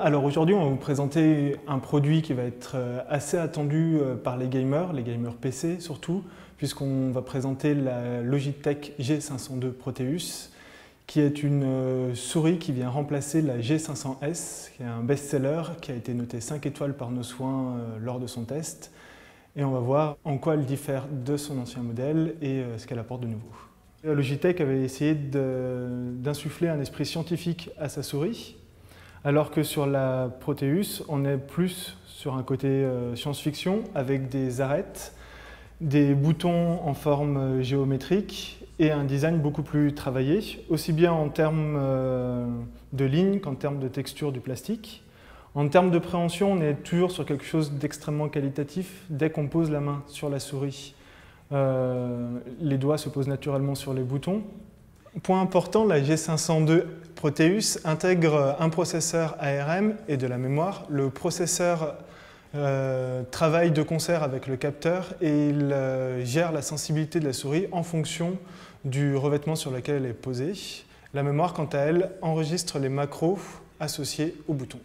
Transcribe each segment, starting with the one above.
Alors aujourd'hui, on va vous présenter un produit qui va être assez attendu par les gamers PC surtout, puisqu'on va présenter la Logitech G502 Proteus, qui est une souris qui vient remplacer la G500S, qui est un best-seller, qui a été noté 5 étoiles par nos soins lors de son test. Et on va voir en quoi elle diffère de son ancien modèle et ce qu'elle apporte de nouveau. La Logitech avait essayé d'insuffler un esprit scientifique à sa souris, alors que sur la Proteus, on est plus sur un côté science-fiction avec des arêtes, des boutons en forme géométrique et un design beaucoup plus travaillé, aussi bien en termes de lignes qu'en termes de texture du plastique. En termes de préhension, on est toujours sur quelque chose d'extrêmement qualitatif. Dès qu'on pose la main sur la souris, les doigts se posent naturellement sur les boutons. Point important, la G502 Proteus intègre un processeur ARM et de la mémoire. Le processeur travaille de concert avec le capteur et il gère la sensibilité de la souris en fonction du revêtement sur lequel elle est posée. La mémoire, quant à elle, enregistre les macros associés au bouton.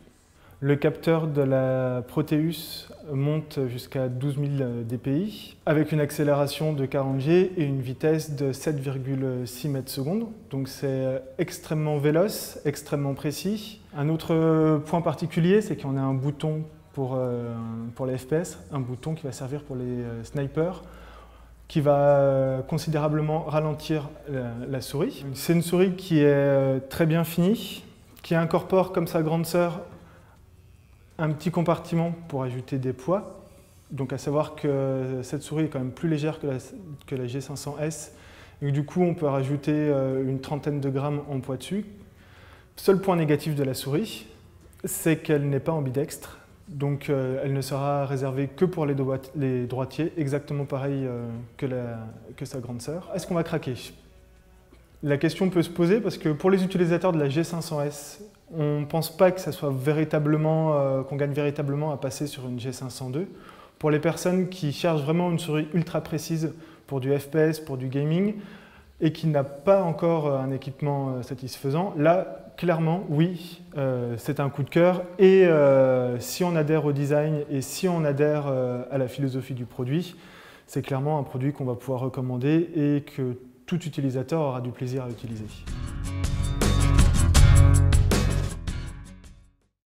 Le capteur de la Proteus monte jusqu'à 12 000 dpi avec une accélération de 40 G et une vitesse de 7,6 mètres secondes. Donc c'est extrêmement véloce, extrêmement précis. Un autre point particulier, c'est qu'on a un bouton pour les FPS, un bouton qui va servir pour les snipers, qui va considérablement ralentir la souris. C'est une souris qui est très bien finie, qui incorpore comme sa grande sœur un petit compartiment pour ajouter des poids. Donc à savoir que cette souris est quand même plus légère que la G500S. Et du coup, on peut rajouter une trentaine de grammes en poids dessus. Seul point négatif de la souris, c'est qu'elle n'est pas ambidextre. Donc elle ne sera réservée que pour les droitiers, exactement pareil que sa grande sœur. Est-ce qu'on va craquer? La question peut se poser parce que pour les utilisateurs de la G500S, on ne pense pas que ça soit véritablement, qu'on gagne véritablement à passer sur une G502. Pour les personnes qui cherchent vraiment une souris ultra précise pour du FPS, pour du gaming, et qui n'a pas encore un équipement satisfaisant, là, clairement, oui, c'est un coup de cœur. Et si on adhère au design et si on adhère à la philosophie du produit, c'est clairement un produit qu'on va pouvoir recommander et que tout utilisateur aura du plaisir à utiliser.